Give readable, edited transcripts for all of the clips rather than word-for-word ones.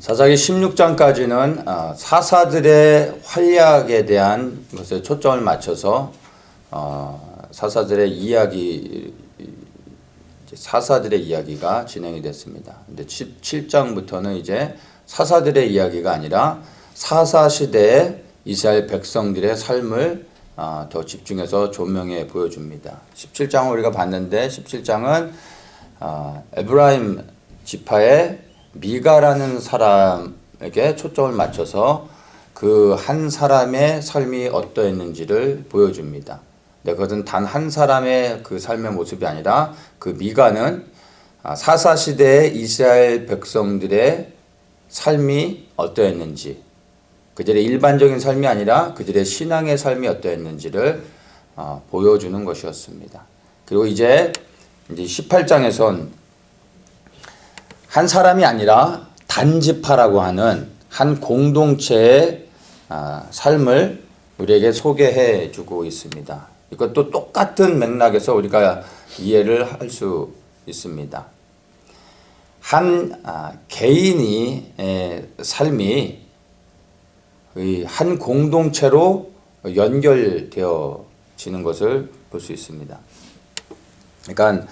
사사기 16장까지는 사사들의 활약에 대한 것에 초점을 맞춰서 사사들의 이야기가 진행이 됐습니다. 근데 17장부터는 이제 사사들의 이야기가 아니라 사사 시대의 이스라엘 백성들의 삶을 더 집중해서 조명해 보여줍니다. 17장을 우리가 봤는데 17장은 에브라임 지파의 미가라는 사람에게 초점을 맞춰서 그 한 사람의 삶이 어떠했는지를 보여줍니다. 근데 그것은 단 한 사람의 그 삶의 모습이 아니라 그 미가는 사사 시대의 이스라엘 백성들의 삶이 어떠했는지, 그들의 일반적인 삶이 아니라 그들의 신앙의 삶이 어떠했는지를 보여주는 것이었습니다. 그리고 이제 18장에선 한 사람이 아니라 단지파라고 하는 한 공동체의 삶을 우리에게 소개해 주고 있습니다. 이것도 똑같은 맥락에서 우리가 이해를 할 수 있습니다. 한 개인의 삶이 한 공동체로 연결되어지는 것을 볼 수 있습니다. 그러니까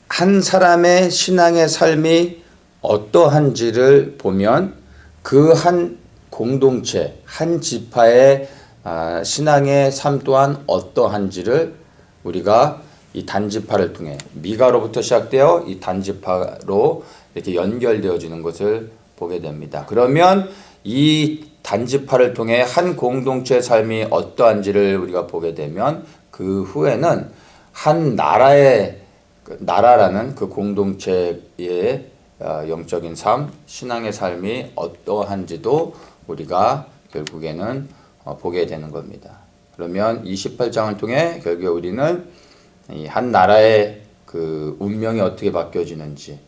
한 사람의 신앙의 삶이 어떠한지를 보면 그 한 공동체, 한 지파의 신앙의 삶 또한 어떠한지를 우리가 이 단지파를 통해 미가로부터 시작되어 이 단지파로 이렇게 연결되어지는 것을 보게 됩니다. 그러면 이 단지파를 통해 한 공동체의 삶이 어떠한지를 우리가 보게 되면 그 후에는 한 나라라는 그 공동체의 영적인 삶, 신앙의 삶이 어떠한지도 우리가 결국에는 보게 되는 겁니다. 그러면 28장을 통해 결국에 우리는 이 한 나라의 그 운명이 어떻게 바뀌어지는지,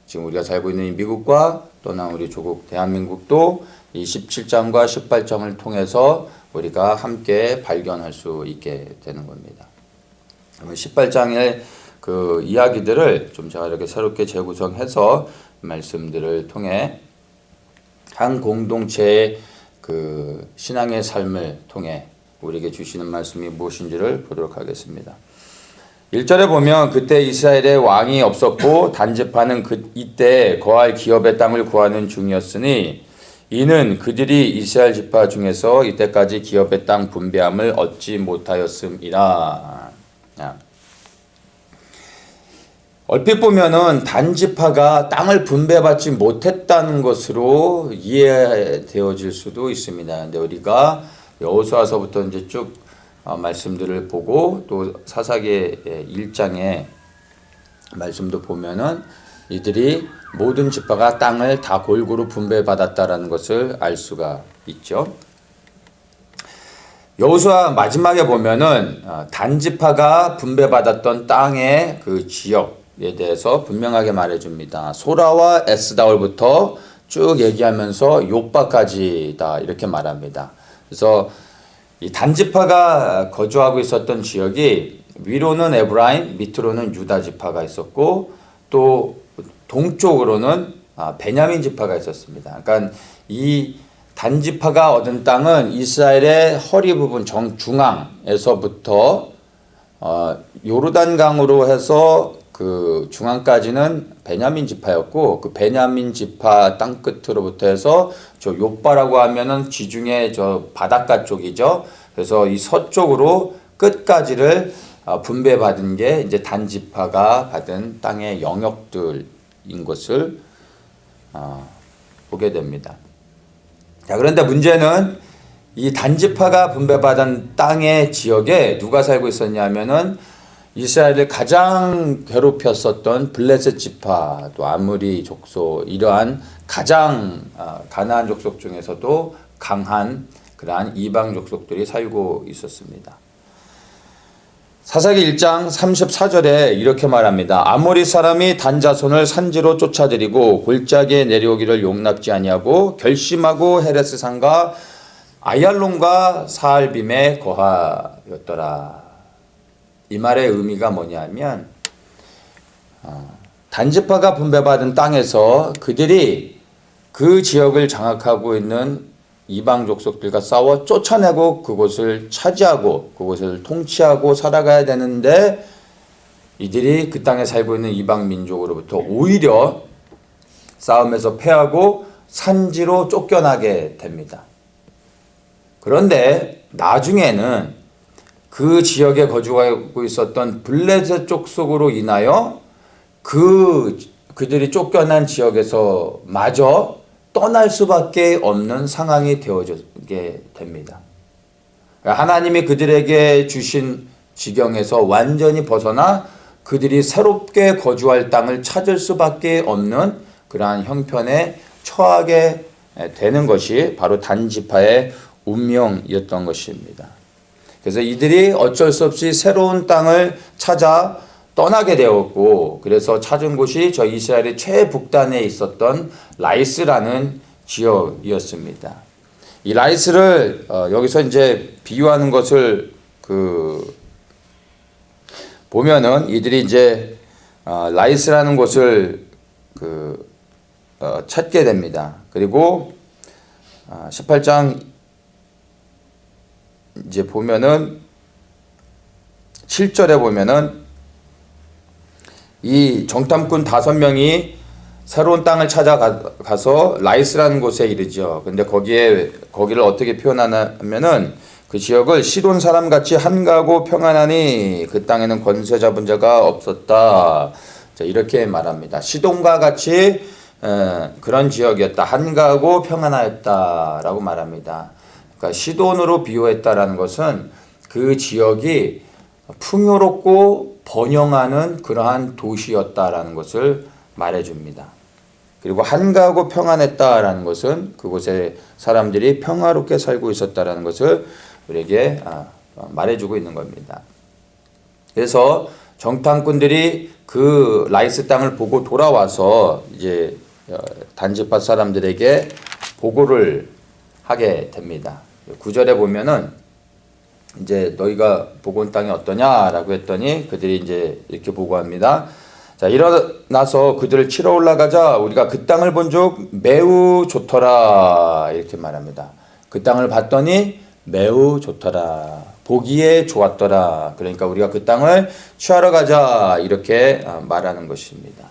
지금 우리가 살고 있는 이 미국과 또는 우리 조국 대한민국도 이 17장과 18장을 통해서 우리가 함께 발견할 수 있게 되는 겁니다. 그러면 18장의 그 이야기들을 좀 제가 이렇게 새롭게 재구성해서 말씀들을 통해 한 공동체의 그 신앙의 삶을 통해 우리에게 주시는 말씀이 무엇인지를 보도록 하겠습니다. 1절에 보면 그때 이스라엘에 왕이 없었고 단지파는 이때 거할 기업의 땅을 구하는 중이었으니 이는 그들이 이스라엘 지파 중에서 이때까지 기업의 땅 분배함을 얻지 못하였음이라. 얼핏 보면은 단지파가 땅을 분배받지 못했다는 것으로 이해되어질 수도 있습니다. 근데 우리가 여호수아서부터 이제 쭉 말씀들을 보고 또 사사기 1장의 말씀도 보면은 이들이 모든 지파가 땅을 다 골고루 분배받았다라는 것을 알 수가 있죠. 여호수아 마지막에 보면은 단지파가 분배받았던 땅의 그 지역에 대해서 분명하게 말해줍니다. 소라와 에스다올부터 쭉 얘기하면서 욥바까지다 이렇게 말합니다. 그래서 이 단지파가 거주하고 있었던 지역이 위로는 에브라임, 밑으로는 유다 지파가 있었고 또 동쪽으로는 베냐민 지파가 있었습니다. 그러니까 이 단지파가 얻은 땅은 이스라엘의 허리 부분 중앙에서부터 요르단강으로 해서 그 중앙까지는 베냐민 지파였고 그 베냐민 지파 땅 끝으로부터 해서 저 욥바라고 하면은 지중해 저 바닷가 쪽이죠. 그래서 이 서쪽으로 끝까지를 분배받은 게 이제 단지파가 받은 땅의 영역들인 것을 보게 됩니다. 자, 그런데 문제는 이 단지파가 분배받은 땅의 지역에 누가 살고 있었냐면은 이스라엘을 가장 괴롭혔었던 블레셋 지파, 또 아무리 족속, 이러한 가장 가나안 족속 중에서도 강한 그러한 이방 족속들이 살고 있었습니다. 사사기 1장 34절에 이렇게 말합니다. 아모리 사람이 단자손을 산지로 쫓아들이고 골짜기에 내려오기를 용납지 아니하고 결심하고 헤레스 산과 아얄론과 사알빔에 거하였더라. 이 말의 의미가 뭐냐면 단지파가 분배받은 땅에서 그들이 그 지역을 장악하고 있는 이방 족속들과 싸워 쫓아내고 그곳을 차지하고 그곳을 통치하고 살아가야 되는데 이들이 그 땅에 살고 있는 이방 민족으로부터 오히려 싸움에서 패하고 산지로 쫓겨나게 됩니다. 그런데 나중에는 그 지역에 거주하고 있었던 블레셋 족속으로 인하여 그들이 쫓겨난 지역에서 마저 떠날 수밖에 없는 상황이 되어지게 됩니다. 하나님이 그들에게 주신 지경에서 완전히 벗어나 그들이 새롭게 거주할 땅을 찾을 수밖에 없는 그러한 형편에 처하게 되는 것이 바로 단지파의 운명이었던 것입니다. 그래서 이들이 어쩔 수 없이 새로운 땅을 찾아 떠나게 되었고, 그래서 찾은 곳이 저 이스라엘의 최북단에 있었던 라이스라는 지역이었습니다. 이 라이스를 여기서 이제 비유하는 것을 보면은 이들이 이제 라이스라는 곳을 찾게 됩니다. 그리고 18장 이제 보면은 7절에 보면은 이 정탐꾼 5명이 새로운 땅을 찾아가서 라이스라는 곳에 이르죠. 근데 거기를 어떻게 표현하냐면은 그 지역을 시돈 사람같이 한가하고 평안하니 그 땅에는 권세 잡은 자가 없었다. 자, 이렇게 말합니다. 시돈과 같이 그런 지역이었다. 한가하고 평안하였다라고 말합니다. 그러니까 시돈으로 비유했다라는 것은 그 지역이 풍요롭고 번영하는 그러한 도시였다라는 것을 말해줍니다. 그리고 한가하고 평안했다라는 것은 그곳에 사람들이 평화롭게 살고 있었다라는 것을 우리에게 말해주고 있는 겁니다. 그래서 정탐꾼들이 그 라이스 땅을 보고 돌아와서 이제 단지파 사람들에게 보고를 하게 됩니다. 9절에 보면은 이제 너희가 보고 온 땅이 어떠냐라고 했더니 그들이 이제 이렇게 보고합니다. 자, 일어나서 그들을 치러 올라가자. 우리가 그 땅을 본 적 매우 좋더라. 이렇게 말합니다. 그 땅을 봤더니 매우 좋더라. 보기에 좋았더라. 그러니까 우리가 그 땅을 취하러 가자. 이렇게 말하는 것입니다.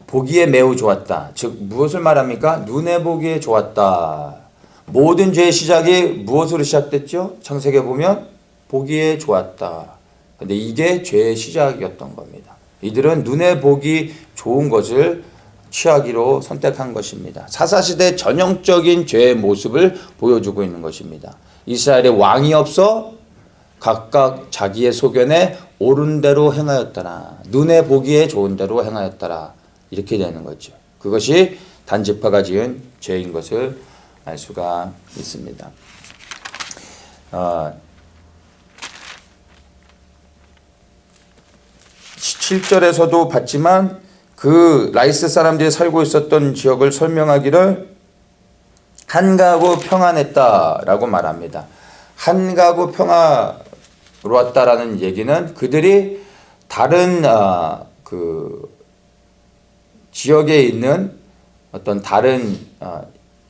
보기에 매우 좋았다. 즉 무엇을 말합니까? 눈에 보기에 좋았다. 모든 죄의 시작이 무엇으로 시작됐죠? 창세기에 보면 보기에 좋았다. 근데 이게 죄의 시작이었던 겁니다. 이들은 눈에 보기 좋은 것을 취하기로 선택한 것입니다. 사사시대 전형적인 죄의 모습을 보여주고 있는 것입니다. 이스라엘의 왕이 없어 각각 자기의 소견에 옳은 대로 행하였더라. 눈에 보기에 좋은 대로 행하였더라. 이렇게 되는 거죠. 그것이 단지파가 지은 죄인 것을 알 수가 있습니다. 7절에서도 봤지만 그 라이스 사람들이 살고 있었던 지역을 설명하기를 한가하고 평안했다라고 말합니다. 한가하고 평화로웠다라는 얘기는 그들이 다른 그 지역에 있는 어떤 다른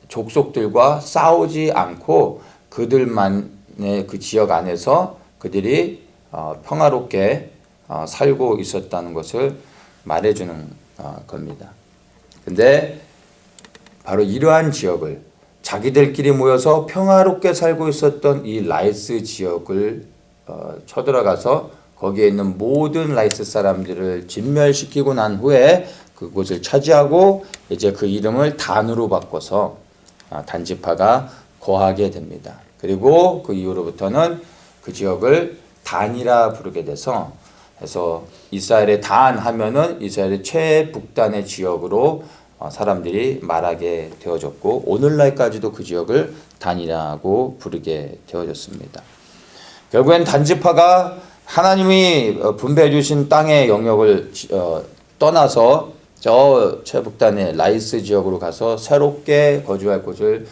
족속들과 싸우지 않고 그들만의 그 지역 안에서 그들이 평화롭게 살고 있었다는 것을 말해주는 겁니다. 근데 바로 이러한 지역을 자기들끼리 모여서 평화롭게 살고 있었던 이 라이스 지역을 쳐들어가서 거기에 있는 모든 라이스 사람들을 진멸시키고 난 후에 그곳을 차지하고 이제 그 이름을 단으로 바꿔서 단지파가 거하게 됩니다. 그리고 그 이후로부터는 그 지역을 단이라 부르게 돼서 그래서 이스라엘의 단 하면은 이스라엘의 최북단의 지역으로 사람들이 말하게 되어졌고 오늘날까지도 그 지역을 단이라고 부르게 되어졌습니다. 결국엔 단지파가 하나님이 분배해 주신 땅의 영역을 떠나서 저 최북단의 라이스 지역으로 가서 새롭게 거주할 곳을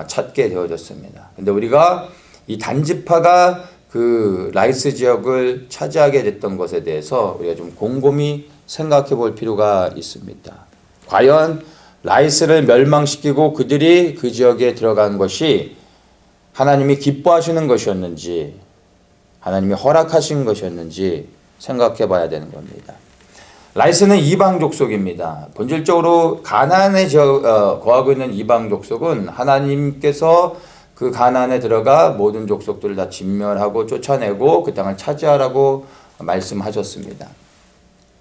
찾게 되어졌습니다. 근데 우리가 이 단지파가 그 라이스 지역을 차지하게 됐던 것에 대해서 우리가 좀 곰곰이 생각해 볼 필요가 있습니다. 과연 라이스를 멸망시키고 그들이 그 지역에 들어간 것이 하나님이 기뻐하시는 것이었는지 하나님이 허락하신 것이었는지 생각해 봐야 되는 겁니다. 라이스는 이방 족속입니다. 본질적으로 가나안에 거하고 있는 이방 족속은 하나님께서 그 가나안에 들어가 모든 족속들을 다 진멸하고 쫓아내고 그 땅을 차지하라고 말씀하셨습니다.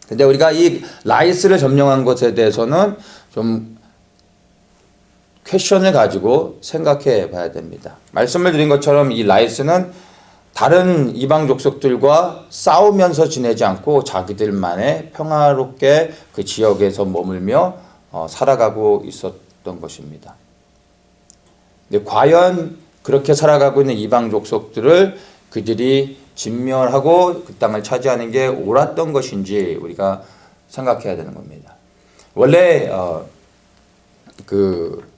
근데 우리가 이 라이스를 점령한 것에 대해서는 좀 퀘션을 가지고 생각해 봐야 됩니다. 말씀을 드린 것처럼 이 라이스는 다른 이방 족속들과 싸우면서 지내지 않고 자기들만의 평화롭게 그 지역에서 머물며 살아가고 있었던 것입니다. 근데 과연 그렇게 살아가고 있는 이방 족속들을 그들이 진멸하고 그 땅을 차지하는 게 옳았던 것인지 우리가 생각해야 되는 겁니다. 원래 그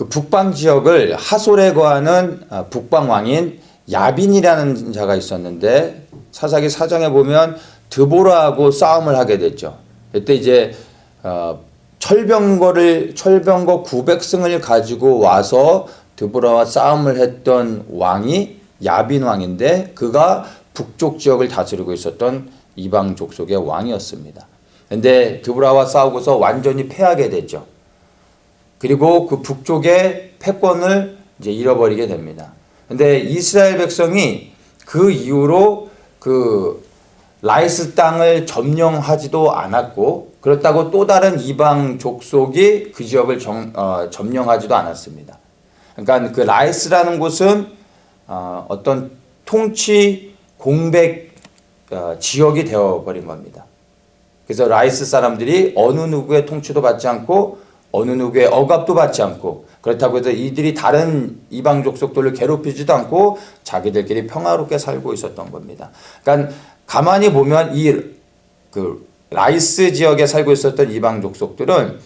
북방 지역을 하솔에 거하는 북방 왕인 야빈이라는 자가 있었는데 사사기 4장에 보면 드보라하고 싸움을 하게 됐죠. 그때 이제 철병거 900승을 가지고 와서 드보라와 싸움을 했던 왕이 야빈 왕인데 그가 북쪽 지역을 다스리고 있었던 이방 족속의 왕이었습니다. 근데 드보라와 싸우고서 완전히 패하게 됐죠. 그리고 그 북쪽의 패권을 이제 잃어버리게 됩니다. 근데 이스라엘 백성이 그 이후로 그 라이스 땅을 점령하지도 않았고 그렇다고 또 다른 이방 족속이 그 지역을 점령하지도 않았습니다. 그러니까 그 라이스라는 곳은 어떤 통치 공백 지역이 되어버린 겁니다. 그래서 라이스 사람들이 어느 누구의 통치도 받지 않고 어느 누구의 억압도 받지 않고 그렇다고 해서 이들이 다른 이방 족속들을 괴롭히지도 않고 자기들끼리 평화롭게 살고 있었던 겁니다. 그러니까 가만히 보면 그 라이스 지역에 살고 있었던 이방 족속들은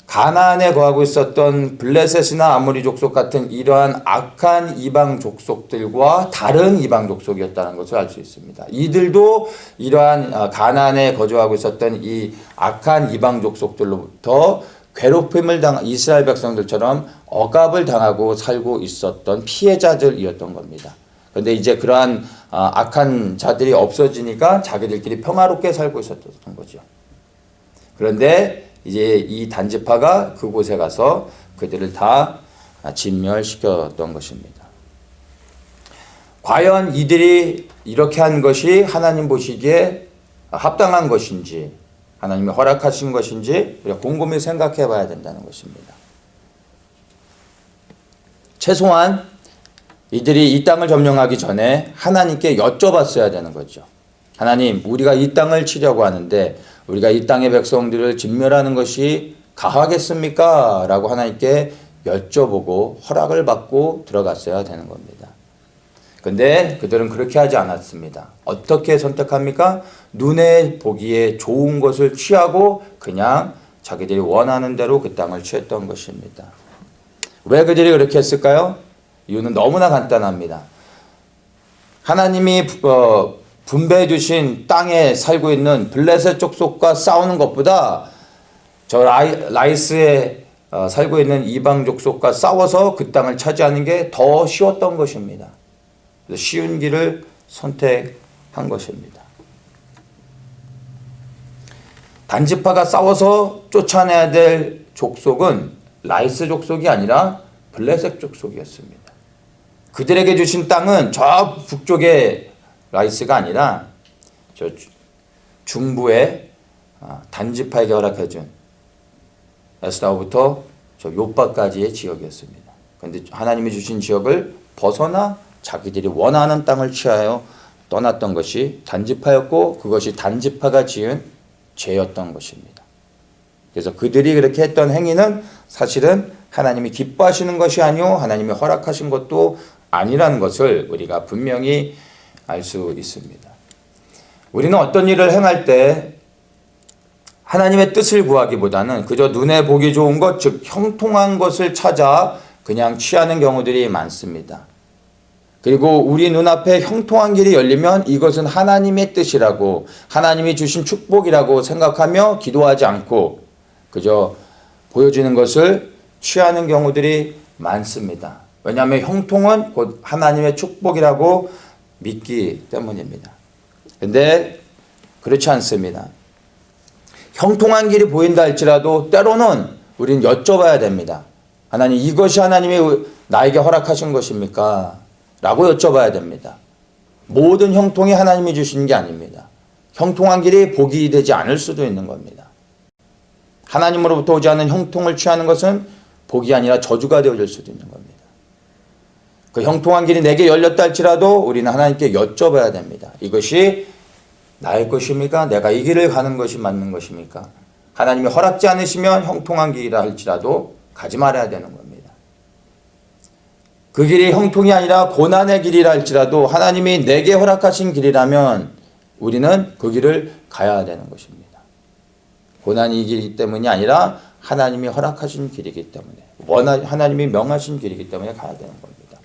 가나안에 거하고 있었던 블레셋이나 아모리 족속 같은 이러한 악한 이방 족속들과 다른 이방 족속이었다는 것을 알 수 있습니다. 이들도 이러한 가나안에 거주하고 있었던 이 악한 이방 족속들로부터 괴롭힘을 당한 이스라엘 백성들처럼 억압을 당하고 살고 있었던 피해자들이었던 겁니다. 그런데 이제 그러한 악한 자들이 없어지니까 자기들끼리 평화롭게 살고 있었던 거죠. 그런데 이제 이 단지파가 그곳에 가서 그들을 다 진멸시켰던 것입니다. 과연 이들이 이렇게 한 것이 하나님 보시기에 합당한 것인지 하나님이 허락하신 것인지 우리가 곰곰이 생각해 봐야 된다는 것입니다. 최소한 이들이 이 땅을 점령하기 전에 하나님께 여쭤봤어야 되는 거죠. 하나님, 우리가 이 땅을 치려고 하는데 우리가 이 땅의 백성들을 진멸하는 것이 가하겠습니까? 라고 하나님께 여쭤보고 허락을 받고 들어갔어야 되는 겁니다. 근데 그들은 그렇게 하지 않았습니다. 어떻게 선택합니까? 눈에 보기에 좋은 것을 취하고 그냥 자기들이 원하는 대로 그 땅을 취했던 것입니다. 왜 그들이 그렇게 했을까요? 이유는 너무나 간단합니다. 하나님이 분배해 주신 땅에 살고 있는 블레셋 족속과 싸우는 것보다 저 라이스에 살고 있는 이방 족속과 싸워서 그 땅을 차지하는 게 더 쉬웠던 것입니다. 쉬운 길을 선택한 것입니다. 단지파가 싸워서 쫓아내야 될 족속은 라이스 족속이 아니라 블레셋 족속이었습니다. 그들에게 주신 땅은 저 북쪽의 라이스가 아니라 저 중부의 단지파에게 허락해준 에스라오부터 저 요바까지의 지역이었습니다. 그런데 하나님이 주신 지역을 벗어나 자기들이 원하는 땅을 취하여 떠났던 것이 단지파였고 그것이 단지파가 지은 죄였던 것입니다. 그래서 그들이 그렇게 했던 행위는 사실은 하나님이 기뻐하시는 것이 아니오 하나님이 허락하신 것도 아니라는 것을 우리가 분명히 알 수 있습니다. 우리는 어떤 일을 행할 때 하나님의 뜻을 구하기보다는 그저 눈에 보기 좋은 것, 즉 형통한 것을 찾아 그냥 취하는 경우들이 많습니다. 그리고 우리 눈앞에 형통한 길이 열리면 이것은 하나님의 뜻이라고, 하나님이 주신 축복이라고 생각하며 기도하지 않고 그저 보여지는 것을 취하는 경우들이 많습니다. 왜냐하면 형통은 곧 하나님의 축복이라고 믿기 때문입니다. 근데 그렇지 않습니다. 형통한 길이 보인다 할지라도 때로는 우리는 여쭤봐야 됩니다. 하나님, 이것이 하나님이 나에게 허락하신 것입니까? 라고 여쭤봐야 됩니다. 모든 형통이 하나님이 주시는 게 아닙니다. 형통한 길이 복이 되지 않을 수도 있는 겁니다. 하나님으로부터 오지 않은 형통을 취하는 것은 복이 아니라 저주가 되어질 수도 있는 겁니다. 그 형통한 길이 내게 열렸다 할지라도 우리는 하나님께 여쭤봐야 됩니다. 이것이 나의 것입니까? 내가 이 길을 가는 것이 맞는 것입니까? 하나님이 허락지 않으시면 형통한 길이라 할지라도 가지 말아야 되는 겁니다. 그 길이 형통이 아니라 고난의 길이라 할지라도 하나님이 내게 허락하신 길이라면 우리는 그 길을 가야 되는 것입니다. 고난이 길이기 때문이 아니라 하나님이 허락하신 길이기 때문에, 하나님이 명하신 길이기 때문에 가야 되는 겁니다.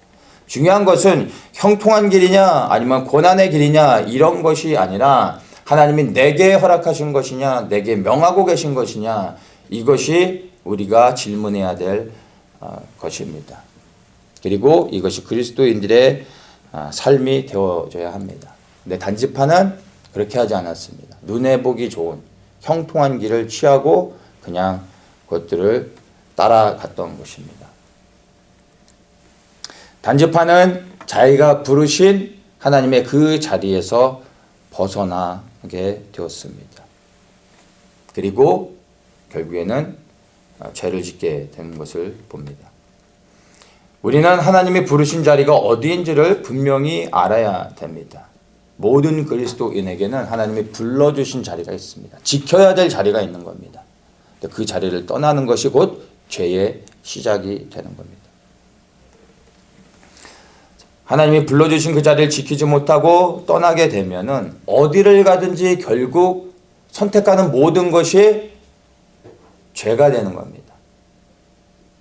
중요한 것은 형통한 길이냐 아니면 고난의 길이냐 이런 것이 아니라 하나님이 내게 허락하신 것이냐, 내게 명하고 계신 것이냐, 이것이 우리가 질문해야 될 것입니다. 그리고 이것이 그리스도인들의 삶이 되어져야 합니다. 근데 단지파는 그렇게 하지 않았습니다. 눈에 보기 좋은 형통한 길을 취하고 그냥 그것들을 따라갔던 것입니다. 단지파는 자기가 부르신 하나님의 그 자리에서 벗어나게 되었습니다. 그리고 결국에는 죄를 짓게 되는 것을 봅니다. 우리는 하나님이 부르신 자리가 어디인지를 분명히 알아야 됩니다. 모든 그리스도인에게는 하나님이 불러주신 자리가 있습니다. 지켜야 될 자리가 있는 겁니다. 그 자리를 떠나는 것이 곧 죄의 시작이 되는 겁니다. 하나님이 불러주신 그 자리를 지키지 못하고 떠나게 되면은 어디를 가든지 결국 선택하는 모든 것이 죄가 되는 겁니다.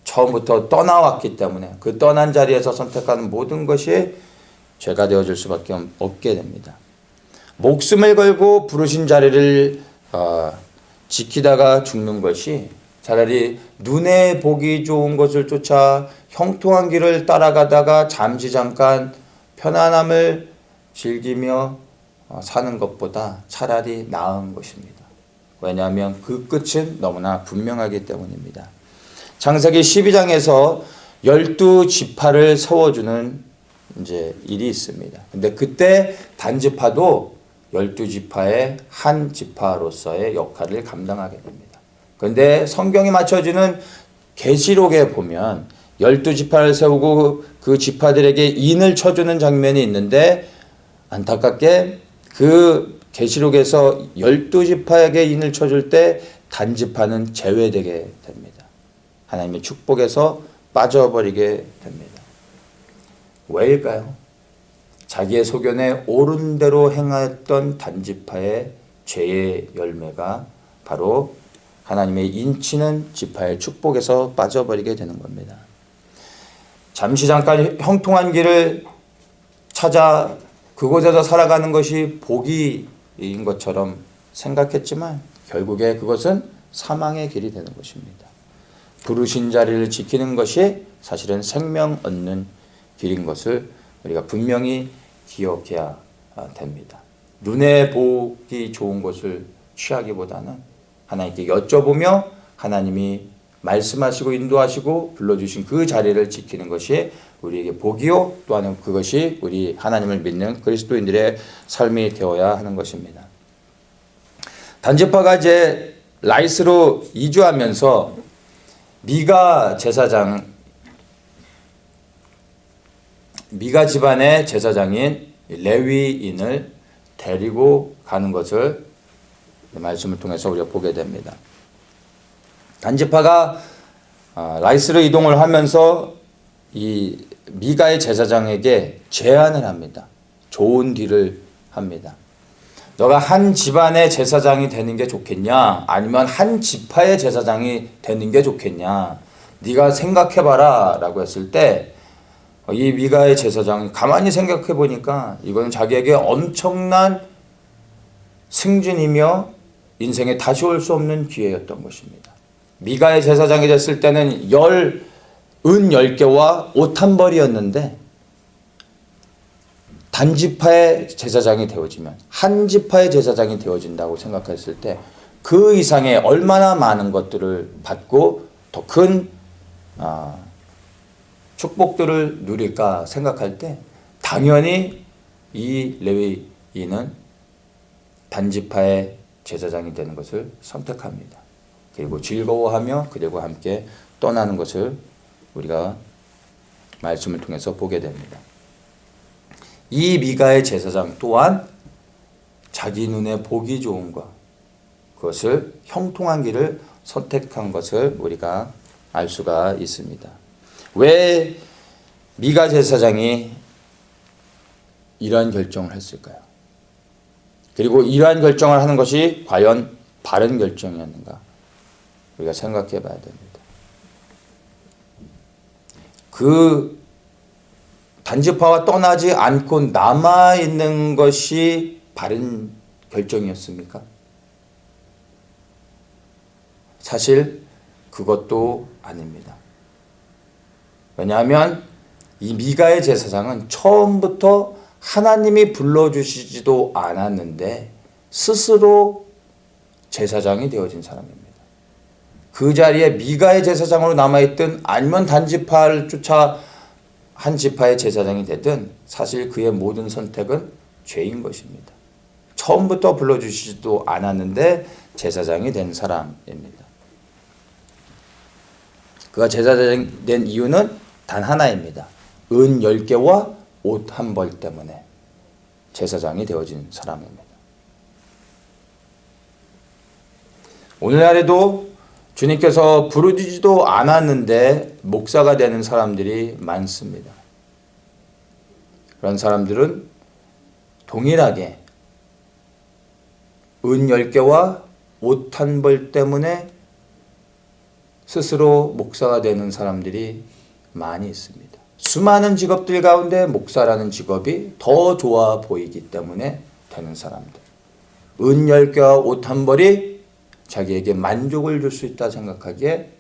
처음부터 떠나왔기 때문에 그 떠난 자리에서 선택하는 모든 것이 죄가 되어질 수밖에 없게 됩니다. 목숨을 걸고 부르신 자리를 지키다가 죽는 것이 차라리 눈에 보기 좋은 것을 쫓아 형통한 길을 따라가다가 잠시 잠깐 편안함을 즐기며 사는 것보다 차라리 나은 것입니다. 왜냐하면 그 끝은 너무나 분명하기 때문입니다. 창세기 12장에서 12지파를 세워주는 이제 일이 있습니다. 근데 그때 단지파도 12지파의 한 지파로서의 역할을 감당하게 됩니다. 그런데 성경이 맞춰주는 계시록에 보면 12지파를 세우고 그 지파들에게 인을 쳐주는 장면이 있는데 안타깝게 그 계시록에서 12지파에게 인을 쳐줄 때 단지파는 제외되게 됩니다. 하나님의 축복에서 빠져버리게 됩니다. 왜일까요? 자기의 소견에 옳은 대로 행하였던 단지파의 죄의 열매가 바로 하나님의 인치는 지파의 축복에서 빠져버리게 되는 겁니다. 잠시 잠깐 형통한 길을 찾아 그곳에서 살아가는 것이 복이인 것처럼 생각했지만 결국에 그것은 사망의 길이 되는 것입니다. 부르신 자리를 지키는 것이 사실은 생명 얻는 길인 것을 우리가 분명히 기억해야 됩니다. 눈에 보기 좋은 것을 취하기보다는 하나님께 여쭤보며 하나님이 말씀하시고 인도하시고 불러주신 그 자리를 지키는 것이 우리에게 복이요 또한 그것이 우리 하나님을 믿는 그리스도인들의 삶이 되어야 하는 것입니다. 단지파가 이제 라이스로 이주하면서 미가 집안의 제사장인 레위인을 데리고 가는 것을 말씀을 통해서 우리가 보게 됩니다. 단지파가 라이스로 이동을 하면서 이 미가의 제사장에게 제안을 합니다. 좋은 딜을 합니다. 너가 한 집안의 제사장이 되는 게 좋겠냐? 아니면 한 지파의 제사장이 되는 게 좋겠냐? 네가 생각해봐라 라고 했을 때 이 미가의 제사장이 가만히 생각해 보니까 이거는 자기에게 엄청난 승진이며 인생에 다시 올 수 없는 기회였던 것입니다. 미가의 제사장이 됐을 때는 은 10개와 옷 한 벌이었는데 단지파의 제사장이 되어지면 한 지파의 제사장이 되어진다고 생각했을 때 그 이상의 얼마나 많은 것들을 받고 더 큰 축복들을 누릴까 생각할 때 당연히 이 레위인은 단지파의 제사장이 되는 것을 선택합니다. 그리고 즐거워하며 그들과 함께 떠나는 것을 우리가 말씀을 통해서 보게 됩니다. 이 미가의 제사장 또한 자기 눈에 보기 좋은 것, 그것을 형통한 길을 선택한 것을 우리가 알 수가 있습니다. 왜 미가 제사장이 이러한 결정을 했을까요? 그리고 이러한 결정을 하는 것이 과연 바른 결정이었는가? 우리가 생각해 봐야 됩니다. 그 단지파와 떠나지 않고 남아있는 것이 바른 결정이었습니까? 사실 그것도 아닙니다. 왜냐하면 이 미가의 제사장은 처음부터 하나님이 불러주시지도 않았는데 스스로 제사장이 되어진 사람입니다. 그 자리에 미가의 제사장으로 남아있든 아니면 단지파를 쫓아 한 지파의 제사장이 되든 사실 그의 모든 선택은 죄인 것입니다. 처음부터 불러주시지도 않았는데 제사장이 된 사람입니다. 그가 제사장이 된 이유는 단 하나입니다. 은 10개와 옷 한 벌 때문에 제사장이 되어진 사람입니다. 오늘날에도 주님께서 부르지도 않았는데 목사가 되는 사람들이 많습니다. 그런 사람들은 동일하게 은 10개와 옷 한 벌 때문에 스스로 목사가 되는 사람들이 많이 있습니다. 수많은 직업들 가운데 목사라는 직업이 더 좋아 보이기 때문에 되는 사람들. 은 10개와 옷 한 벌이 자기에게 만족을 줄 수 있다 생각하기에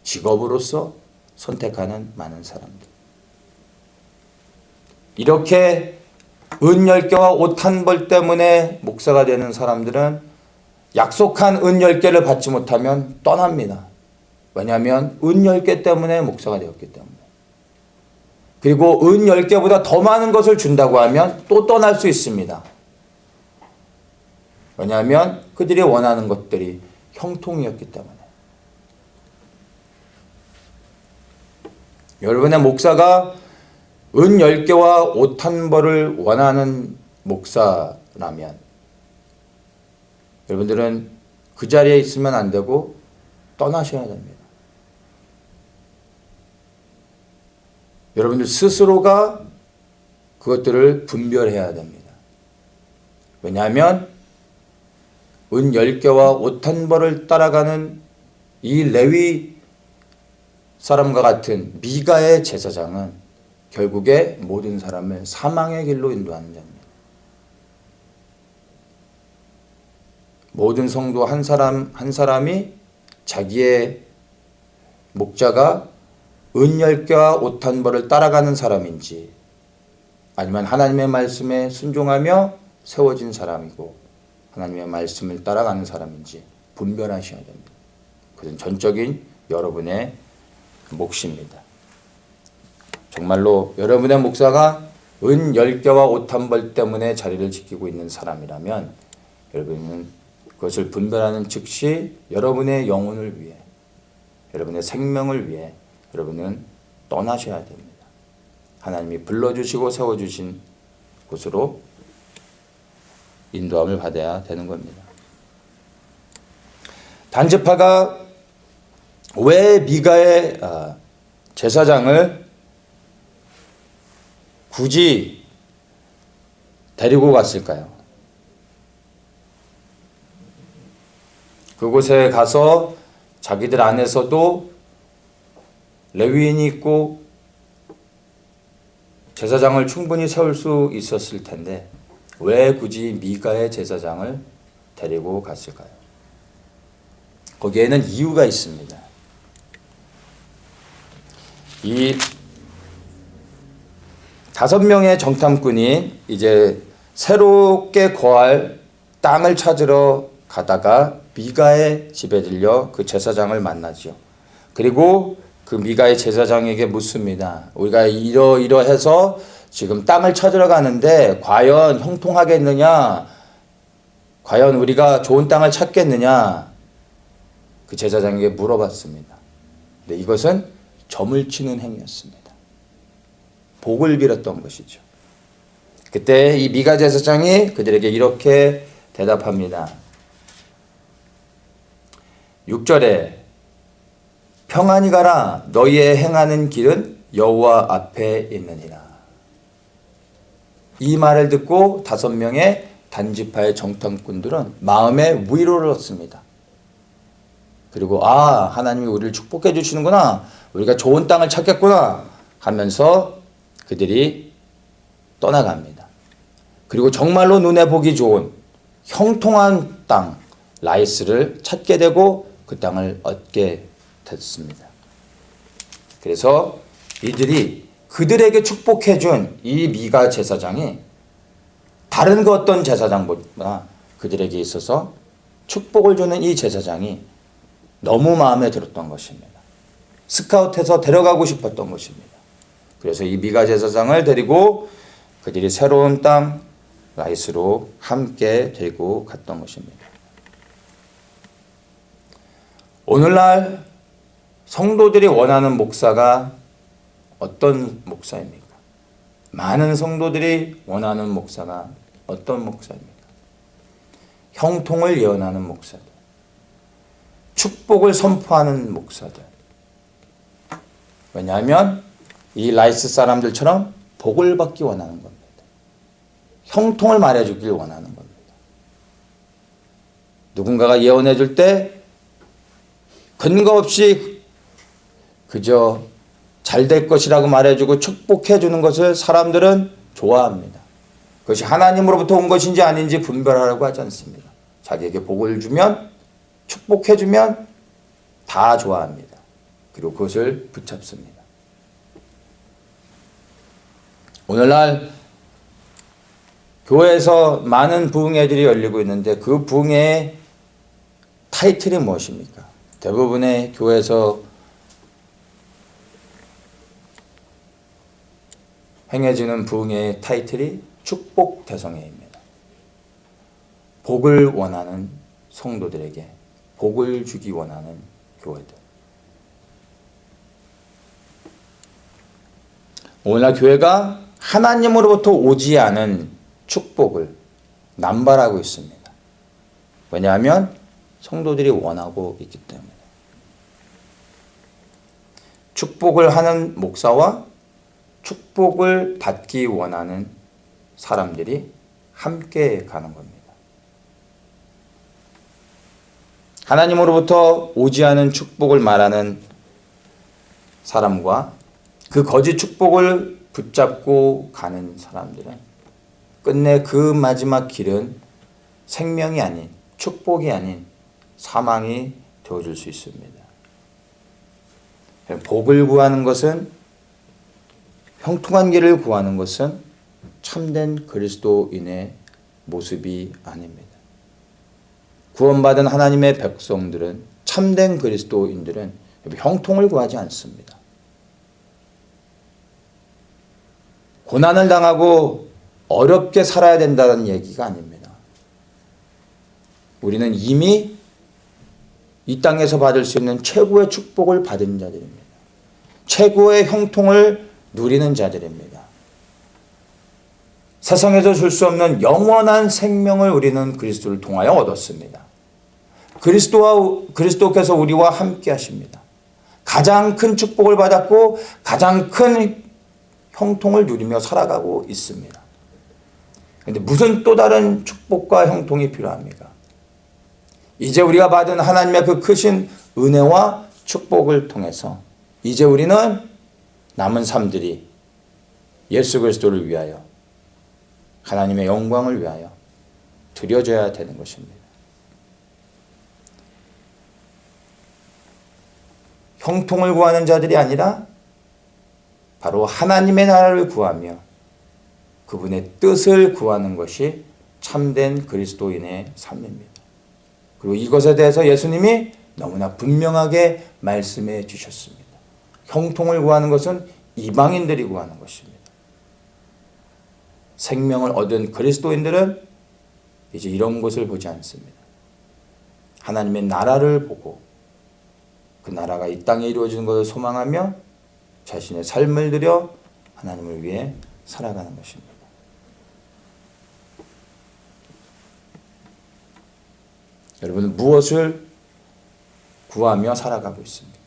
직업으로서 선택하는 많은 사람들. 이렇게 은 10개와 옷 한 벌 때문에 목사가 되는 사람들은 약속한 은 10개를 받지 못하면 떠납니다. 왜냐하면 은 10개 때문에 목사가 되었기 때문에. 그리고 은 10개보다 더 많은 것을 준다고 하면 또 떠날 수 있습니다. 왜냐하면 그들이 원하는 것들이 형통이었기 때문에. 여러분의 목사가 은 10개와 옷 한 벌을 원하는 목사라면 여러분들은 그 자리에 있으면 안 되고 떠나셔야 됩니다. 여러분들 스스로가 그것들을 분별해야 됩니다. 왜냐하면 은 10개와 옷 한 벌을 따라가는 이 레위 사람과 같은 미가의 제사장은 결국에 모든 사람을 사망의 길로 인도하는 자입니다. 모든 성도 한 사람이 자기의 목자가 은 10개와 옷 한 벌을 따라가는 사람인지 아니면 하나님의 말씀에 순종하며 세워진 사람이고 하나님의 말씀을 따라가는 사람인지 분별하셔야 됩니다. 그것은 전적인 여러분의 몫입니다. 정말로 여러분의 목사가 은 10개와 옷 한 벌 때문에 자리를 지키고 있는 사람이라면 여러분은 그것을 분별하는 즉시 여러분의 영혼을 위해 여러분의 생명을 위해 여러분은 떠나셔야 됩니다. 하나님이 불러주시고 세워주신 곳으로 인도함을 받아야 되는 겁니다. 단지파가 왜 미가의 제사장을 굳이 데리고 갔을까요? 그곳에 가서 자기들 안에서도 레위인이 있고 제사장을 충분히 세울 수 있었을 텐데 왜 굳이 미가의 제사장을 데리고 갔을까요? 거기에는 이유가 있습니다. 이 5명의 정탐꾼이 이제 새롭게 거할 땅을 찾으러 가다가 미가의 집에 들려 그 제사장을 만나지요. 그리고 그 미가의 제사장에게 묻습니다. 우리가 이러해서 지금 땅을 찾으러 가는데 과연 형통하겠느냐? 과연 우리가 좋은 땅을 찾겠느냐? 그 제사장에게 물어봤습니다. 근데 이것은 점을 치는 행위였습니다. 복을 빌었던 것이죠. 그때 이 미가 제사장이 그들에게 이렇게 대답합니다. 6절에 평안히 가라 너희의 행하는 길은 여호와 앞에 있느니라. 이 말을 듣고 5명의 단지파의 정탐꾼들은 마음에 위로를 얻습니다. 그리고 하나님이 우리를 축복해 주시는구나, 우리가 좋은 땅을 찾겠구나 하면서 그들이 떠나갑니다. 그리고 정말로 눈에 보기 좋은 형통한 땅 라이스를 찾게 되고 그 땅을 얻게 됐습니다. 그래서 이들이 그들에게 축복해 준 이 미가 제사장이 다른 그 어떤 제사장보다 그들에게 있어서 축복을 주는 이 제사장이 너무 마음에 들었던 것입니다. 스카웃해서 데려가고 싶었던 것입니다. 그래서 이 미가 제사장을 데리고 그들이 새로운 땅 라이스로 함께 데리고 갔던 것입니다. 오늘날 성도들이 원하는 목사가 어떤 목사입니까? 많은 성도들이 원하는 목사가 어떤 목사입니까? 형통을 예언하는 목사들, 축복을 선포하는 목사들. 왜냐하면 이 라이스 사람들처럼 복을 받기 원하는 겁니다. 형통을 말해주길 원하는 겁니다. 누군가가 예언해 줄 때 근거 없이 그저 잘 될 것이라고 말해주고 축복해 주는 것을 사람들은 좋아합니다. 그것이 하나님으로부터 온 것인지 아닌지 분별하라고 하지 않습니다. 자기에게 복을 주면, 축복해 주면 다 좋아합니다. 그리고 그것을 붙잡습니다. 오늘날 교회에서 많은 부흥회들이 열리고 있는데 그 부흥회의 타이틀이 무엇입니까? 대부분의 교회에서 행해지는 부흥회의 타이틀이 축복 대성회입니다. 복을 원하는 성도들에게 복을 주기 원하는 교회들. 오늘날 교회가 하나님으로부터 오지 않은 축복을 남발하고 있습니다. 왜냐하면 성도들이 원하고 있기 때문에. 축복을 하는 목사와 축복을 받기 원하는 사람들이 함께 가는 겁니다. 하나님으로부터 오지 않은 축복을 말하는 사람과 그 거짓 축복을 붙잡고 가는 사람들은 끝내 그 마지막 길은 생명이 아닌, 축복이 아닌 사망이 되어줄 수 있습니다. 복을 구하는 것은, 형통한 길을 구하는 것은 참된 그리스도인의 모습이 아닙니다. 구원받은 하나님의 백성들은, 참된 그리스도인들은 형통을 구하지 않습니다. 고난을 당하고 어렵게 살아야 된다는 얘기가 아닙니다. 우리는 이미 이 땅에서 받을 수 있는 최고의 축복을 받은 자들입니다. 최고의 형통을 누리는 자들입니다. 세상에서 줄 수 없는 영원한 생명을 우리는 그리스도를 통하여 얻었습니다. 그리스도께서 우리와 함께 하십니다. 가장 큰 축복을 받았고 가장 큰 형통을 누리며 살아가고 있습니다. 그런데 무슨 또 다른 축복과 형통이 필요합니까? 이제 우리가 받은 하나님의 그 크신 은혜와 축복을 통해서 이제 우리는 남은 삶들이 예수 그리스도를 위하여 하나님의 영광을 위하여 드려져야 되는 것입니다. 형통을 구하는 자들이 아니라 바로 하나님의 나라를 구하며 그분의 뜻을 구하는 것이 참된 그리스도인의 삶입니다. 그리고 이것에 대해서 예수님이 너무나 분명하게 말씀해 주셨습니다. 형통을 구하는 것은 이방인들이 구하는 것입니다. 생명을 얻은 그리스도인들은 이제 이런 것을 보지 않습니다. 하나님의 나라를 보고 그 나라가 이 땅에 이루어지는 것을 소망하며 자신의 삶을 들여 하나님을 위해 살아가는 것입니다. 여러분은 무엇을 구하며 살아가고 있습니까?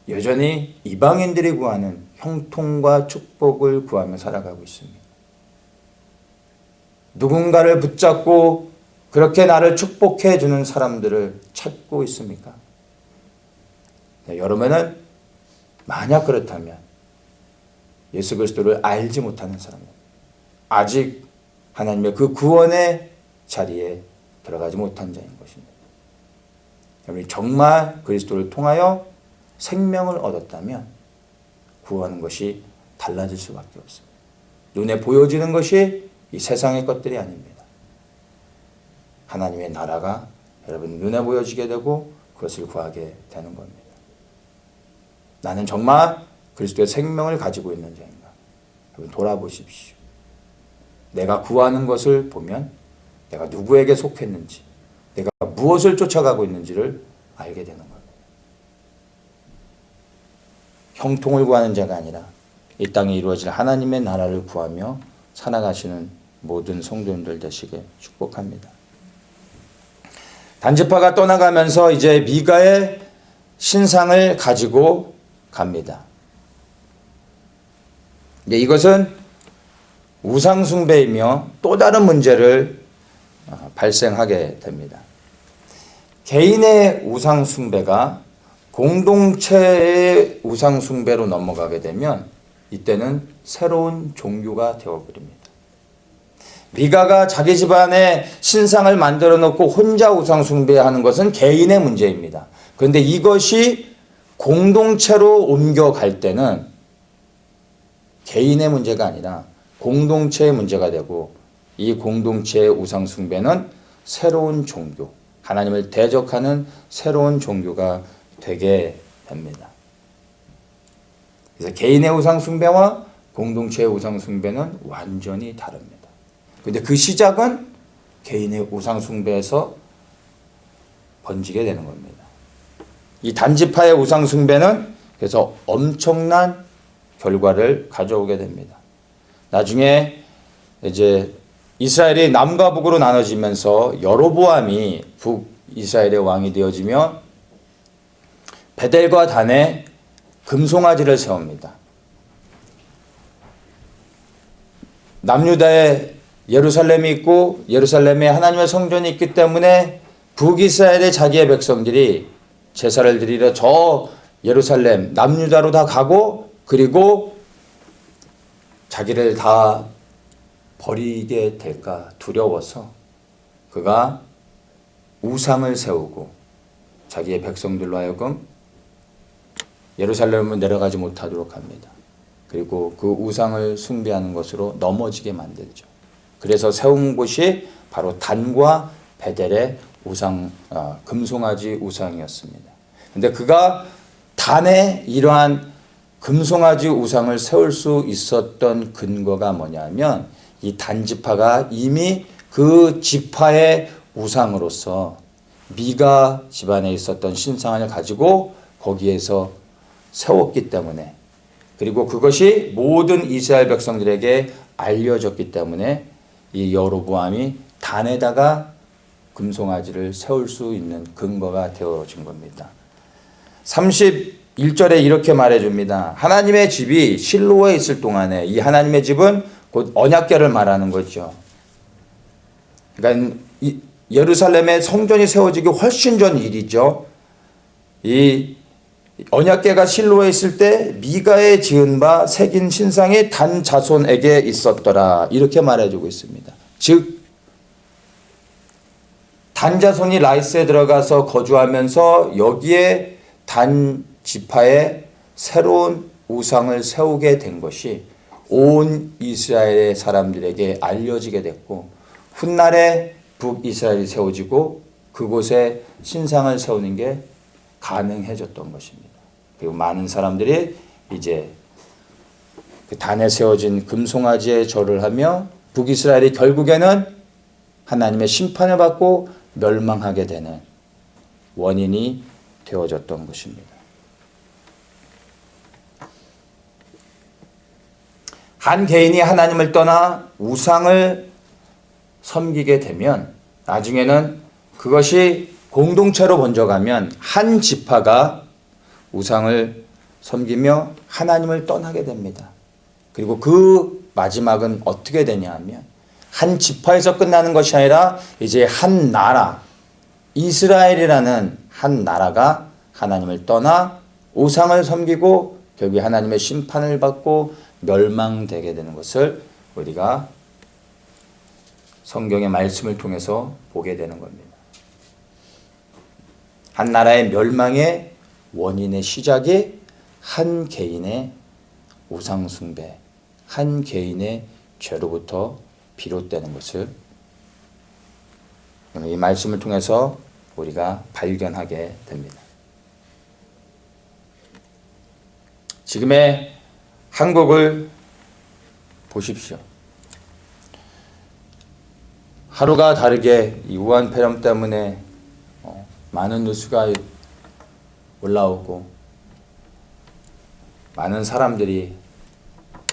여전히 이방인들이 구하는 형통과 축복을 구하며 살아가고 있습니다. 누군가를 붙잡고 그렇게 나를 축복해 주는 사람들을 찾고 있습니까? 여러분은 만약 그렇다면 예수 그리스도를 알지 못하는 사람입니다. 아직 하나님의 그 구원의 자리에 들어가지 못한 자인 것입니다. 여러분이 정말 그리스도를 통하여 생명을 얻었다면 구하는 것이 달라질 수밖에 없습니다. 눈에 보여지는 것이 이 세상의 것들이 아닙니다. 하나님의 나라가 여러분 눈에 보여지게 되고 그것을 구하게 되는 겁니다. 나는 정말 그리스도의 생명을 가지고 있는 자인가? 여러분 돌아보십시오. 내가 구하는 것을 보면 내가 누구에게 속했는지, 내가 무엇을 쫓아가고 있는지를 알게 되는 겁니다. 형통을 구하는 자가 아니라 이 땅에 이루어질 하나님의 나라를 구하며 살아가시는 모든 성도님들 되시게 축복합니다. 단지파가 떠나가면서 이제 미가의 신상을 가지고 갑니다. 이것은 우상숭배이며 또 다른 문제를 발생하게 됩니다. 개인의 우상숭배가 공동체의 우상숭배로 넘어가게 되면 이때는 새로운 종교가 되어버립니다. 미가가 자기 집안에 신상을 만들어 놓고 혼자 우상숭배하는 것은 개인의 문제입니다. 그런데 이것이 공동체로 옮겨갈 때는 개인의 문제가 아니라 공동체의 문제가 되고 이 공동체의 우상숭배는 새로운 종교, 하나님을 대적하는 새로운 종교가 되게 됩니다. 그래서 개인의 우상숭배와 공동체의 우상숭배는 완전히 다릅니다. 그런데 그 시작은 개인의 우상숭배에서 번지게 되는 겁니다. 이 단지파의 우상숭배는 그래서 엄청난 결과를 가져오게 됩니다. 나중에 이제 이스라엘이 남과 북으로 나눠지면서 여로보암이 북이스라엘의 왕이 되어지며 베델과 단에 금송아지를 세웁니다. 남유다에 예루살렘이 있고 예루살렘에 하나님의 성전이 있기 때문에 북이스라엘의 자기의 백성들이 제사를 드리러 저 예루살렘 남유다로 다 가고 그리고 자기를 다 버리게 될까 두려워서 그가 우상을 세우고 자기의 백성들로 하여금 예루살렘을 내려가지 못하도록 합니다. 그리고 그 우상을 숭배하는 것으로 넘어지게 만들죠. 그래서 세운 곳이 바로 단과 베델의 금송아지 우상이었습니다. 그런데 그가 단에 이러한 금송아지 우상을 세울 수 있었던 근거가 뭐냐면 이 단지파가 이미 그 지파의 우상으로서 미가 집안에 있었던 신상을 가지고 거기에서 세웠기 때문에 그리고 그것이 모든 이스라엘 백성들에게 알려졌기 때문에 이 여로보암이 단에다가 금송아지를 세울 수 있는 근거가 되어진 겁니다. 31절에 이렇게 말해줍니다. 하나님의 집이 실로에 있을 동안에 이 하나님의 집은 곧 언약궤를 말하는 거죠. 그러니까 예루살렘의 성전이 세워지기 훨씬 전 일이죠. 이 언약궤가 실로에 있을 때 미가에 지은 바 새긴 신상이 단 자손에게 있었더라. 이렇게 말해주고 있습니다. 즉 단 자손이 라이스에 들어가서 거주하면서 여기에 단 지파에 새로운 우상을 세우게 된 것이 온 이스라엘의 사람들에게 알려지게 됐고, 훗날에 북이스라엘이 세워지고 그곳에 신상을 세우는 게 가능해졌던 것입니다. 그리고 많은 사람들이 이제 그 단에 세워진 금송아지에 절을 하며 북이스라엘이 결국에는 하나님의 심판을 받고 멸망하게 되는 원인이 되어졌던 것입니다. 한 개인이 하나님을 떠나 우상을 섬기게 되면 나중에는 그것이 공동체로 번져가면 한 지파가 우상을 섬기며 하나님을 떠나게 됩니다. 그리고 그 마지막은 어떻게 되냐 하면 한 지파에서 끝나는 것이 아니라 이제 한 나라, 이스라엘이라는 한 나라가 하나님을 떠나 우상을 섬기고 결국에 하나님의 심판을 받고 멸망되게 되는 것을 우리가 성경의 말씀을 통해서 보게 되는 겁니다. 한 나라의 멸망의 원인의 시작이 한 개인의 우상 숭배, 한 개인의 죄로부터 비롯되는 것을 이 말씀을 통해서 우리가 발견하게 됩니다. 지금의 한국을 보십시오. 하루가 다르게 이 우한 폐렴 때문에 많은 뉴스가 올라오고 많은 사람들이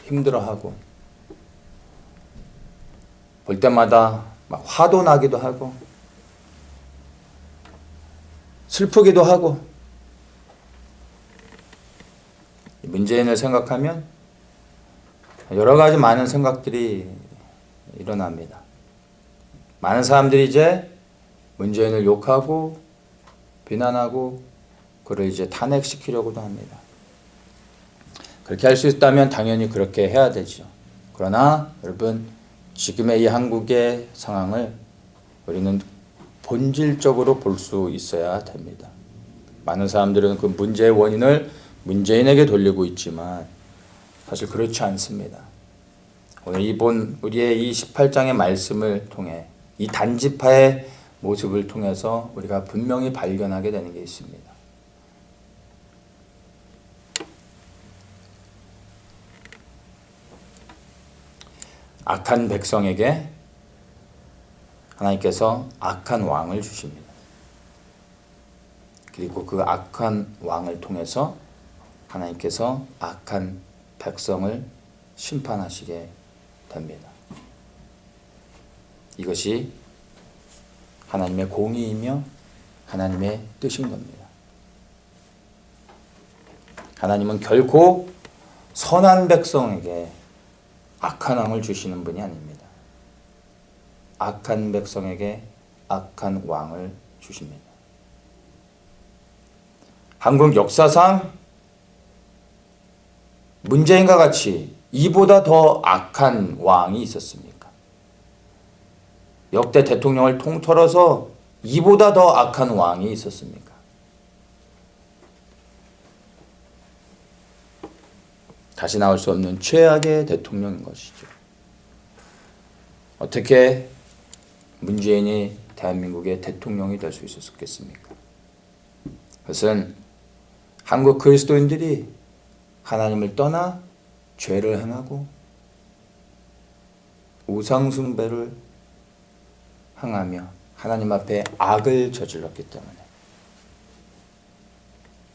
힘들어하고 볼 때마다 막 화도 나기도 하고 슬프기도 하고, 문재인을 생각하면 여러 가지 많은 생각들이 일어납니다. 많은 사람들이 이제 문재인을 욕하고 비난하고 그를 이제 탄핵시키려고도 합니다. 그렇게 할 수 있다면 당연히 그렇게 해야 되죠. 그러나 여러분, 지금의 이 한국의 상황을 우리는 본질적으로 볼 수 있어야 됩니다. 많은 사람들은 그 문제의 원인을 문재인에게 돌리고 있지만 사실 그렇지 않습니다. 오늘 우리의 이 18장의 말씀을 통해 이 단지파의 모습을 통해서 우리가 분명히 발견하게 되는 게 있습니다. 악한 백성에게 하나님께서 악한 왕을 주십니다. 그리고 그 악한 왕을 통해서 하나님께서 악한 백성을 심판하시게 됩니다. 이것이 하나님의 공의이며 하나님의 뜻인 겁니다. 하나님은 결코 선한 백성에게 악한 왕을 주시는 분이 아닙니다. 악한 백성에게 악한 왕을 주십니다. 한국 역사상 문재인과 같이 이보다 더 악한 왕이 있었습니까? 역대 대통령을 통틀어서 이보다 더 악한 왕이 있었습니까? 다시 나올 수 없는 최악의 대통령인 것이죠. 어떻게 문재인이 대한민국의 대통령이 될 수 있었겠습니까? 그것은 한국 그리스도인들이 하나님을 떠나 죄를 행하고 우상 숭배를 행하며 하나님 앞에 악을 저질렀기 때문에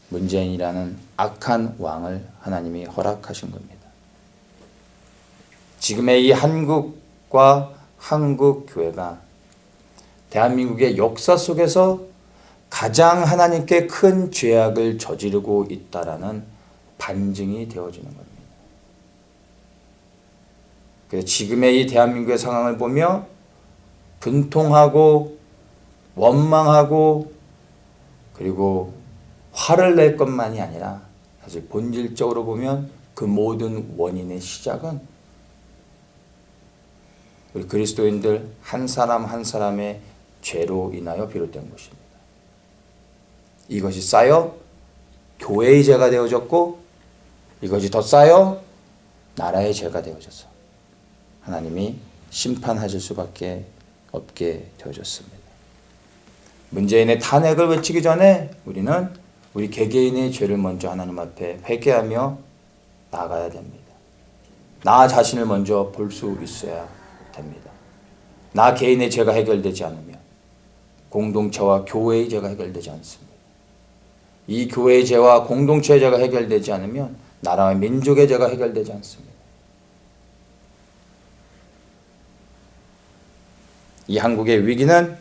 문재인이라는 악한 왕을 하나님이 허락하신 겁니다. 지금의 이 한국과 한국 교회가 대한민국의 역사 속에서 가장 하나님께 큰 죄악을 저지르고 있다라는 반증이 되어지는 겁니다. 그래서 지금의 이 대한민국의 상황을 보며 분통하고 원망하고 그리고 화를 낼 것만이 아니라 사실 본질적으로 보면 그 모든 원인의 시작은 우리 그리스도인들 한 사람 한 사람의 죄로 인하여 비롯된 것입니다. 이것이 쌓여 교회의 죄가 되어졌고 이것이 더 쌓여 나라의 죄가 되어져서 하나님이 심판하실 수밖에 없게 되어졌습니다. 문재인의 탄핵을 외치기 전에 우리는 우리 개개인의 죄를 먼저 하나님 앞에 회개하며 나아가야 됩니다. 나 자신을 먼저 볼 수 있어야 됩니다. 나 개인의 죄가 해결되지 않으면 공동체와 교회의 죄가 해결되지 않습니다. 이 교회의 죄와 공동체의 죄가 해결되지 않으면 나라와 민족의 죄가 해결되지 않습니다. 이 한국의 위기는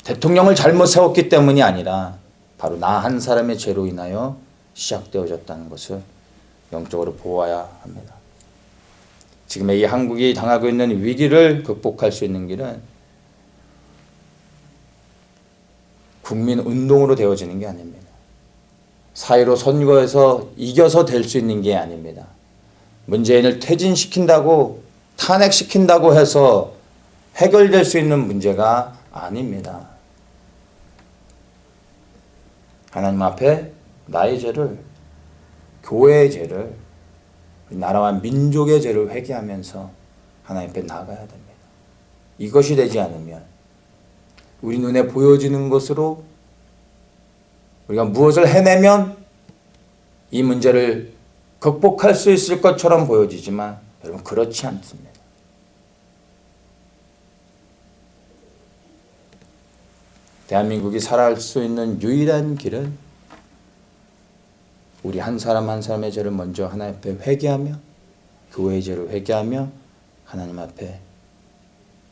대통령을 잘못 세웠기 때문이 아니라 바로 나 한 사람의 죄로 인하여 시작되어졌다는 것을 영적으로 보아야 합니다. 지금의 이 한국이 당하고 있는 위기를 극복할 수 있는 길은 국민 운동으로 되어지는 게 아닙니다. 사회로 선거에서 이겨서 될 수 있는 게 아닙니다. 문재인을 퇴진시킨다고 탄핵시킨다고 해서 해결될 수 있는 문제가 아닙니다. 하나님 앞에 나의 죄를, 교회의 죄를, 나라와 민족의 죄를 회개하면서 하나님 앞에 나아가야 됩니다. 이것이 되지 않으면 우리 눈에 보여지는 것으로 우리가 무엇을 해내면 이 문제를 극복할 수 있을 것처럼 보여지지만 여러분 그렇지 않습니다. 대한민국이 살아갈 수 있는 유일한 길은 우리 한 사람 한 사람의 죄를 먼저 하나님 앞에 회개하며 교회의 죄를 회개하며 하나님 앞에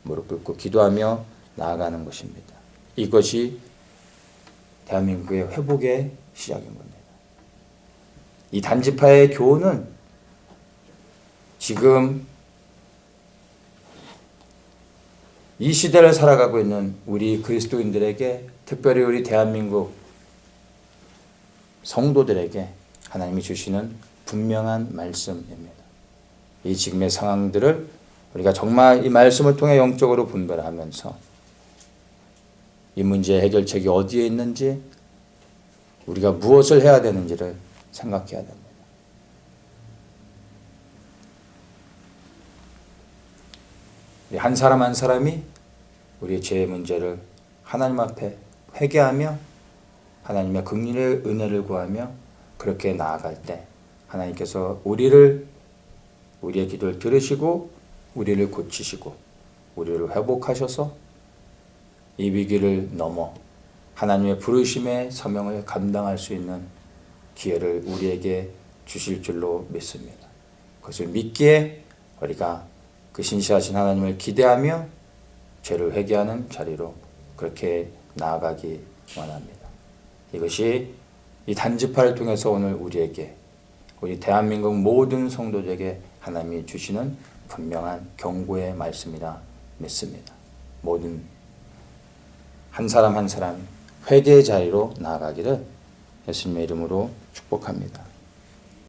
무릎 꿇고 기도하며 나아가는 것입니다. 이것이 대한민국의 회복의 시작인 겁니다. 이 단지파의 교훈은 지금 이 시대를 살아가고 있는 우리 그리스도인들에게, 특별히 우리 대한민국 성도들에게 하나님이 주시는 분명한 말씀입니다. 이 지금의 상황들을 우리가 정말 이 말씀을 통해 영적으로 분별하면서 이 문제의 해결책이 어디에 있는지, 우리가 무엇을 해야 되는지를 생각해야 됩니다. 한 사람 한 사람이 우리의 죄의 문제를 하나님 앞에 회개하며 하나님의 긍휼의 은혜를 구하며 그렇게 나아갈 때 하나님께서 우리의 기도를 들으시고 우리를 고치시고 우리를 회복하셔서 이 위기를 넘어 하나님의 부르심의 사명을 감당할 수 있는 기회를 우리에게 주실 줄로 믿습니다. 그것을 믿기에 우리가 그 신실하신 하나님을 기대하며 죄를 회개하는 자리로 그렇게 나아가기 원합니다. 이것이 이 단지파를 통해서 오늘 우리에게, 우리 대한민국 모든 성도들에게 하나님이 주시는 분명한 경고의 말씀이라 믿습니다. 모든 한 사람 한 사람 회개의 자리로 나아가기를 예수님의 이름으로 축복합니다.